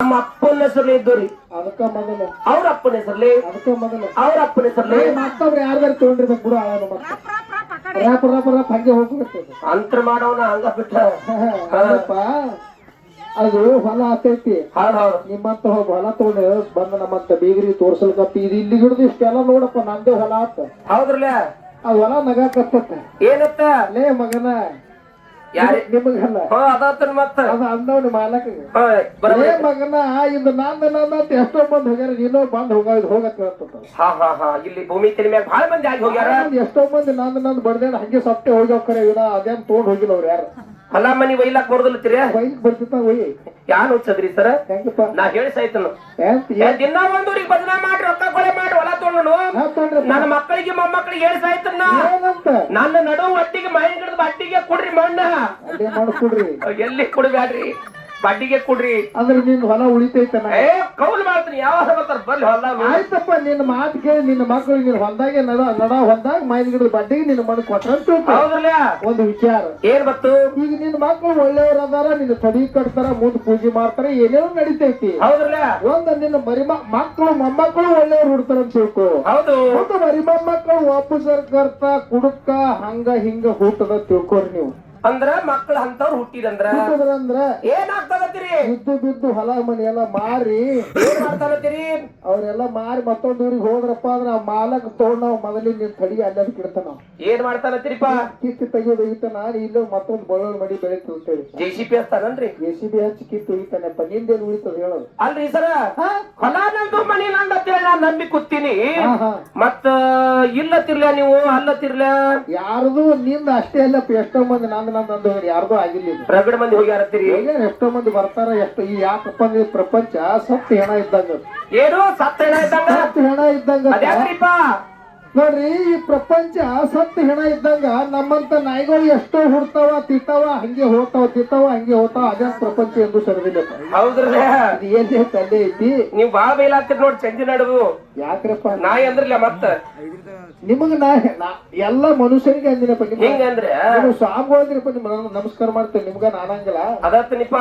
ನಮ್ಮ ಅಪ್ಪನ ಹೆಸರ್ಲಿ ಇದ್ದವ್ರಿ ಅದಕ್ಕ ಮೊದಲು ಅವ್ರ ಅಪ್ಪನ ಹೆಸರ್ಲಿ ಅದಕ್ಕ ಮೊದಲು ಅವ್ರ ಅಪ್ಪನ ಹೆಸರ್ಲಿ ಮತ್ತೊಬ್ರು ಯಾರ್ದಾರು ತಗೊಂಡಿರ್ಬೇಕು ಬಿಡು ಆಳ ರಾಪ ರಾಪ ರಾಪ ಹಂಗೆ ಹೋಗ್ಬಿಡ್ತದೆ ಅಂತರ ಮಾಡೋನ ಹಂಗ ಬಿಟ್ಟ ಅಲ್ಲಪ್ಪ ಅದು ಹೊಲ ಆತೈತಿ ಹೌದೌದು ನಿಮ್ಮಂತ ಹೋಗಿ ಹೊಲ ತಗೊಂಡು ಬಂದ ನಮ್ಮಂತ ಬೀಗರಿ ತೋರ್ಸಲ್ಕತ್ತಿ ಇದು ಇಲ್ಲಿ ಹಿಡಿದು ಇಷ್ಟೆಲ್ಲ ನೋಡಪ್ಪ ನಂದೇ ಹೊಲ ಆತ ಹೌದ್ರಲ್ಲ ಆ ಹೊಲ ನಗಾಕತ್ತ ಏನತ್ತ ಲೇ ಮಗನ ಯಾರಿ ನಿಮಗಲ್ಲ ಅದತ್ತನ್ ಮತ್ತ ಅದ ಅಂದವನಿ ಮಾಲಕ ಬರಬ ಲೇ ಮಗನ ಇದು ನಂದ ಎಷ್ಟೋ ಮಂದಿ ಹೋಗ್ಯಾರ ನೀನೋ ಬಂದ್ ಹೋಗತ್ ಹೇಳ್ತ ಹಾ ಹಾ ಹಾ ಇಲ್ಲಿ ಭೂಮಿ ತೆಲಿ ಮ್ಯಾಗ ಬಹಳ ಮಂದಿ ಆಗಿ ಹೋಗ್ಯಾರ ಎಷ್ಟೋ ಮಂದಿ ನಂದ್ ಬಡ್ದೇನ ಹಂಗೆ ಸಪ್ಪೆ ಹೋಗಿ ಹೋಗ್ತಾರೆ ಇವ್ರ ಅದೇನ್ ತಗೊಂಡ್ ಹೋಗಿಲ್ಲ ಅವ್ರು ಯಾರು ಹೊಲ ಮನಿ ಒಯ್ಲಾಕ್ ಬರೋದಿಲ್ಲತ್ತೀರಿ ಬೈಕ್ ಬರ್ತಿತ್ತ ಒಯ್ಯಿ ಯಾನ್ ಹುಚ್ಚದ್ರಿ ಸರ್ ಹೆಂಗಪ್ಪ ನಾ ಹೇಳಿ ಸಾಯ್ತನು ದಿನ ಒಂದೂರಿಗೆ ಬದನಾ ಮಾಡಿ ರೊಕ್ಕ ಕೊಳೆ ಮಾಡಿ ಹೊಲ ತೊಗೊಂಡು ನನ್ನ ಮಕ್ಕಳಿಗೆ ಮೊಮ್ಮಕ್ಕಳಿಗೆ ಹೇಳಿ ಸಾಯ್ತನ ಏನಂತ ನನ್ನ ನಡು ಒಟ್ಟಿಗೆ ಮೈ ಗಿಡದ ಬಡ್ಡಿಗೆ ಕೊಡ್ರಿ ಮಣ್ಣ ಅದೇ ಮಾಡ್ಕೊಡ್ರಿ ಎಲ್ಲಿ ಕೊಡ್ಬ್ಯಾಡ್ರಿ ಬಡ್ಡಿಗೆ ಕೊಡ್ರಿ ಅಂದ್ರೆ ನಿನ್ ಹೊಲ ಉಳಿತೈತನ ಏ ಕೌಲ್ ಮಾಡ್ತೀನಿ ಯಾವಾಗ ಬರ್ತಾರ ಬರ್ಲಿ ಹೊಲ ಆಯ್ತಪ್ಪ ನಿನ್ನ ಮಾತು ಕೇಳಿ ನಿನ್ನ ಮಕ್ಕಳು ನಿನ್ ಹೊಲ್ದಾಗೆ ನಡ ಹೊಲ್ದಾಗ ಮೈನ್ ಗಿಡದ ಬಡ್ಡಿಗೆ ನಿನ್ನ ಮಣ್ಣು ಕೊಟ್ರಂತ ಹೌದಲ್ಲ ಒಂದು ವಿಚಾರ ಏನ್ ಬತ್ತು ಈಗ ನಿನ್ನ ಮಕ್ಕಳು ಒಳ್ಳೆಯವ್ರ ಅದಾರ ನಿನ್ನ ತಡಿ ಕಟ್ತಾರ ಮುಂದ್ ಪೂಜೆ ಮಾಡ್ತಾರ ಏನೇನೋ ನಡಿತೈತಿ ಹೌದಲ್ಲ ಒಂದ ನಿನ್ನ ಮಕ್ಕಳು ಮೊಮ್ಮಕ್ಕಳು ಒಳ್ಳೆಯವ್ರು ಹುಡ್ತಾರ ಅಂತ ತಿಳ್ಕೊ ಹೌದು ಒಂದು ಮರಿ ಮೊಮ್ಮಕ್ಕಳು ವಾಪಸರ್ ಕರ್ತ ಕುಡುಕ ಹಂಗ ಹಿಂಗ ಹುಟ್ಟದ ತಿಳ್ಕೊರಿ ನೀವು ಅಂದ್ರ ಮಕ್ಳ ಅಂತವ್ರು ಹುಟ್ಟಿದಂದ್ರ ಅಂದ್ರ ಏನಾಗ್ತದತ್ತೀರಿ ಬಿದ್ದು ಬಿದ್ದು ಹೊಲ ಮನಿ ಎಲ್ಲ ಮಾರಿ ಏನ್ ಮಾಡ್ತಾನತ್ತೀರಿ ಅವ್ರೆಲ್ಲ ಮಾರಿ ಮತ್ತೊಂದ್ ಊರಿಗೆ ಹೋದ್ರಪ್ಪ ಅಂದ್ರ ಆ ಮಾಲಕ್ ತಗೊಂಡ್ ನಾವ್ ಮೊದಲಿನ ನಿನ್ ತಡಿ ಅಲ್ಲದ ಕಿಡ್ತಾನ ಏನ್ ಮಾಡ್ತಾನತ್ತೀರಿಪ್ಪ ಕಿತ್ತು ತೆಗಿಯೋದು ಒಯ್ತಾನ ನಾನು ಇಲ್ಲೂ ಮತ್ತೊಂದ್ ಬಳ್ಳೊಳ್ ಮಡಿ ಬೆಳಿತು ಅಂತೇಳಿ JCP ಹಚ್ತಾನನ್ರಿ JCB ಹಚ್ಚಿ ಕಿತ್ತು ಒಯ್ತಾನಪ್ಪ ನಿಂದೇನು ಉಳಿತದ ಹೇಳೋದು ಅಲ್ರಿ ಸರ ಹೊಲ ನಂದು ಮನಿ ನಂದತ್ತೇಳಿ ನಾನ್ ನಂಬಿ ಕೂತೀನಿ ಮತ್ತ ಇಲ್ಲತ್ತಿರ್ಲ ನೀವು ಅಲ್ಲತ್ತಿರ್ಲ ಯಾರದು ನಿಂದ ಅಷ್ಟೇ ಅಲ್ಲಪ್ಪ ಎಷ್ಟೋ ಮಂದಿ ನಂದು ಯಾರ್ದು ಆಗಿಲ್ಲ ಇದು ರಗಡ ಮಂದಿ ಹೋಗ್ಯಾರತ್ತೀರಿ ಎಷ್ಟೋ ಮಂದಿ ಬರ್ತಾರ ಎಷ್ಟು ಈ ಯಾಕಪ್ಪ ಅಂದ್ರೆ ಪ್ರಪಂಚ ಸತ್ತು ಹೆಣ ಇದ್ದಂಗ ಏನು ಸತ್ತ ಹೆಣ ಇದ್ದಂಗ ಸತ್ತು ಹೆಣ ಇದ್ದಂಗ ಅದ್ಯಾಕ್ರಿಪ್ಪ ನೋಡ್ರಿ ಈ ಪ್ರಪಂಚ ಸತ್ತು ಹೆಣ ಇದ್ದಂಗ ನಮ್ಮಂತ ನಾಯಿಗಳು ಎಷ್ಟೋ ಹುಡ್ತಾವ ತಿತ್ತಾವ ಹಂಗೆ ಹೋಗ್ತಾವ ತಿತ್ತಾವ ಹಂಗೆ ಹೋಗ್ತಾವ ಅದೇ ಪ್ರಪಂಚ ಎಂದು ಸರದಿಲ್ಲ ಹೌದ್ರಲ್ಲ ಇದು ಎಲ್ಲಿ ತಲೆ ಐತಿ ನೀವ್ ಬಾಳ ಬೈಲಾಗ್ತಿರ್ ನೋಡ್ ಚಂದಿ ನಡುವು ಯಾಕ್ರಪ್ಪ ನಾಯಿ ಅಂದ್ರಲ್ಲ ಮತ್ತ ನಿಮಗ ನಾ ಎಲ್ಲ ಮನುಷ್ಯರಿಗೆ ಅಂದಿನಪ್ಪ ಹಿಂಗಂದ್ರೆ ನೀವು ಸ್ವಾಮಿಗಳಂದ್ರಪ್ಪ ನಿಮ್ ನಮಸ್ಕಾರ ಮಾಡ್ತೇವೆ ನಿಮ್ಗ ನಾನಂಗಿಲ್ಲ ಅದತ್ತನಿಪ್ಪ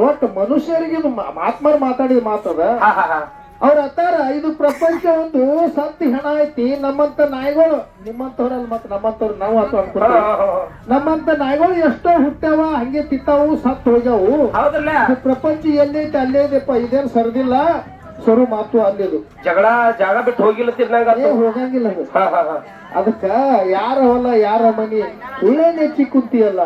ಒಟ್ಟು ಮನುಷ್ಯರಿಗೆ ಆತ್ಮರ್ ಮಾತಾಡಿದ ಮಾತದ ಹಾ ಹಾ ಹಾ ಅವ್ರ ಅತ್ತಾರ ಇದು ಪ್ರಪಂಚ ಒಂದು ಸತ್ತು ಹೆಣ ಐತಿ ನಮ್ಮಂತ ನಾಯಿಗಳು ನಿಮ್ಮಂತವ್ರಲ್ಲ ಮತ್ತ ನಮ್ಮಂತವ್ರು ನಾವು ಅಂತ ಅನ್ಕೊಳ್ತೀವಿ ನಮ್ಮಂತ ನಾಯಿಗಳು ಎಷ್ಟೋ ಹುಟ್ಟ್ಯಾವ ಹಂಗೆ ತಿತ್ತಾವು ಸತ್ತು ಹೋಗ್ಯಾವು ಹೌದಲ್ಲ ಪ್ರಪಂಚ ಎಲ್ಲೈತಿ ಅಲ್ಲೇ ಇದೆಪ್ಪ ಇದೇನ್ ಸರ್ದಿಲ್ಲ ಸರು ಮಾತು ಅಲ್ಲಿದು ಜಾಗ ಬಿಟ್ಟು ಹೋಗಿಲ್ಲತ್ತಿರ್ ನಂಗ ಹೋಗಂಗಿಲ್ಲ ಅದಕ್ಕ ಯಾರ ಹೊಲ ಯಾರ ಮನಿ ಒಳ್ಳೆ ನೆಚ್ಚಿ ಕುಂತಿಯಲ್ಲ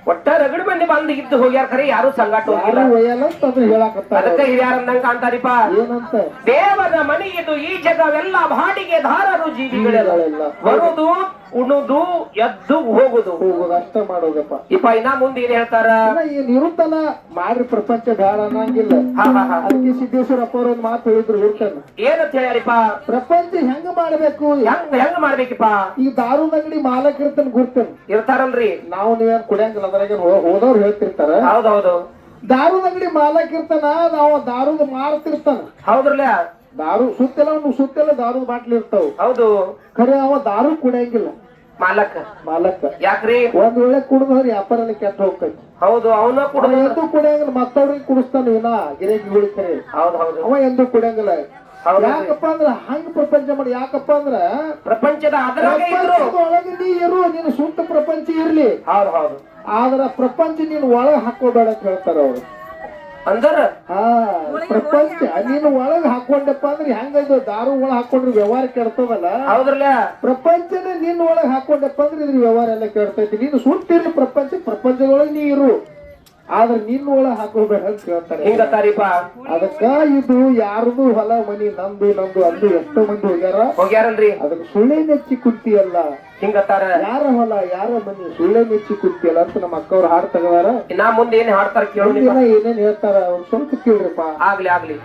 ಒಟ್ಟ ರಗಡ ಮಂದಿ ಬಂದ್ ಇದ್ದು ಹೋಗ್ಯಾರ ಖರೆ ಯಾರು ಸಂಗಾಟ ಹೋಗಿಲ್ಲ ಒಯ್ಯಲ್ಲ ಅಂತಂದ್ರೆ ಹೇಳಾಕತ್ತಾರ ಅದಕ್ಕೆ ಹಿರಿಯಾರ ಅಂದಂಗ ಕಾಣ್ತಾರಿಪ್ಪ ಏನಂತ ದೇವರ ಮನೆಯಿದು ಈ ಜಗವೆಲ್ಲ ಬಾಡಿಗೆ ಧಾರರು ಜೀವಿಗಳೆಲ್ಲ ಬರುದು ಉಣುದು ಎದ್ದು ಹೋಗುದು ಅಷ್ಟ ಮಾಡೋದಪ್ಪ ಇಪ್ಪ ಇನ್ನ ಮುಂದೆ ಏನ್ ಹೇಳ್ತಾರ ಏನ್ ಇರುತ್ತಲ್ಲ ಮಾಡ್ರಿ ಪ್ರಪಂಚ ಬೇಡ ಅನ್ನಂಗಿಲ್ಲ ಅದಕ್ಕೆ ಸಿದ್ದೇಶ್ವರ ಅಪ್ಪ ಅವ್ರ ಒಂದ್ ಮಾತು ಹೇಳಿದ್ರು ಇರ್ತಾನ ಏನಂತ ಹೇಳ್ಯಾರಿಪ್ಪ ಪ್ರಪಂಚ ಹೆಂಗ ಮಾಡ್ಬೇಕು ಹೆಂಗ್ ಮಾಡ್ಬೇಕಿಪ್ಪ ಈ ದಾರು ಅಂಗಡಿ ಮಾಲಕ್ ಇರ್ತಾನ ಗುರ್ತೇನೆ ಇರ್ತಾರಲ್ರಿ ನಾವು ನೀವೇನ್ ಕುಡಿಯಂಗಿಲ್ಲ ಅದ್ರಾಗ ಹೋದವ್ರು ಹೇಳ್ತಿರ್ತಾರ ಹೌದೌದು ದಾರು ಅಂಗಡಿ ಮಾಲಕ್ ಇರ್ತಾನ ನಾವು ದಾರುದ ಮಾರ್ತಿರ್ತಾನ ಹೌದ್ರಲ್ಲ ದಾರು ಸುತ್ತೆಲ್ಲ ದಾರು ಬಾಟ್ಲಿ ಇರ್ತಾವ ಹೌದು ಖರೆ ಅವ ದಾರು ಕುಡಿಯಂಗಿಲ್ಲ ಮಾಲಕ್ ಯಾಕ್ರಿ ಒಂದ್ ವೇಳೆ ಕುಡಿದ್ರೆ ವ್ಯಾಪಾರ ಕೆಟ್ಟ ಹೋಗ್ತೈತಿ ಹೌದು ಅವನ ಕೂಡ ಎಂದೂ ಕುಡಿಯಂಗಿಲ್ಲ ಮತ್ತವ್ರಿಗೆ ಕುಡಿಸ್ತಾನ ಇನ್ನ ಗಿರೇಕಿಗಳು ಖರೆ ಹೌದು ಅವ ಎಂದೂ ಕುಡಿಯಂಗಿಲ್ಲ ಯಾಕಪ್ಪ ಅಂದ್ರ ಹಂಗ ಪ್ರಪಂಚ ಮಾಡಿ ಯಾಕಪ್ಪ ಅಂದ್ರ ಪ್ರಪಂಚದ ಒಳಗೆ ನೀ ಇರು ನೀನು ಸುತ್ತ ಪ್ರಪಂಚ ಇರ್ಲಿ ಹೌದು ಆದ್ರ ಪ್ರಪಂಚ ನೀನು ಒಳಗ್ ಹಾಕೋಬೇಡ ಅಂತ ಹೇಳ್ತಾರ ಅವ್ರು ಅಂದ್ರ ಪ್ರಪಂಚ ನೀನು ಒಳಗ್ ಹಾಕೊಂಡಪ್ಪ ಅಂದ್ರೆ ಹೆಂಗದು ದಾರು ಒಳಗ್ ಹಾಕೊಂಡ್ರೆ ವ್ಯವಹಾರ ಕೆಡ್ತದಲ್ಲ ಹೌದ್ರಲ್ಲ ಪ್ರಪಂಚನ ನಿನ್ ಒಳಗ್ ಹಾಕೊಂಡಪ್ಪ ಅಂದ್ರೆ ಇದ್ರ ವ್ಯವಹಾರ ಎಲ್ಲ ಕೆಡ್ತೈತಿ ನೀನು ಸುತ್ತಿರ್ಲಿ ಪ್ರಪಂಚದೊಳಗೆ ನೀ ಇರು ಆದ್ರೆ ನಿನ್ನ ಒಳಗ್ ಹಾಕೋಬೇಡ ಅಂತ ಹೇಳ್ತಾರೆ ಹಿಂಗತ್ತಾರಿಪ್ಪ ಅದಕ್ಕ ಇದು ಯಾರದು ಹೊಲ ಮನಿ ನಂದು ಅಂದು ಎಷ್ಟೋ ಮಂದಿ ಹೋಗ್ಯಾರಲ್ರಿ ಅದಕ್ಕೆ ಸುಳ್ಳೆ ನೆಚ್ಚಿ ಕುಂತಿಯಲ್ಲ ಹಿಂಗತ್ತಾರ ಯಾರ ಹೊಲ ಯಾರ ಮನಿ ಸುಳ್ಳೆ ನೆಚ್ಚಿ ಕುಂತಿಯಲ್ಲ ಅಂತ ನಮ್ಮ ಅಕ್ಕವ್ರು ಹಾಡ್ ತಗದಾರ ನಾ ಮುಂದೆ ಏನ್ ಹಾಡ್ತಾರ ಕೇಳಿ ಏನೇನ್ ಹೇಳ್ತಾರ ಒಂದ್ ಸ್ವಲ್ಪ ಕೇಳ್ರಿಪ್ಪ ಆಗ್ಲಿ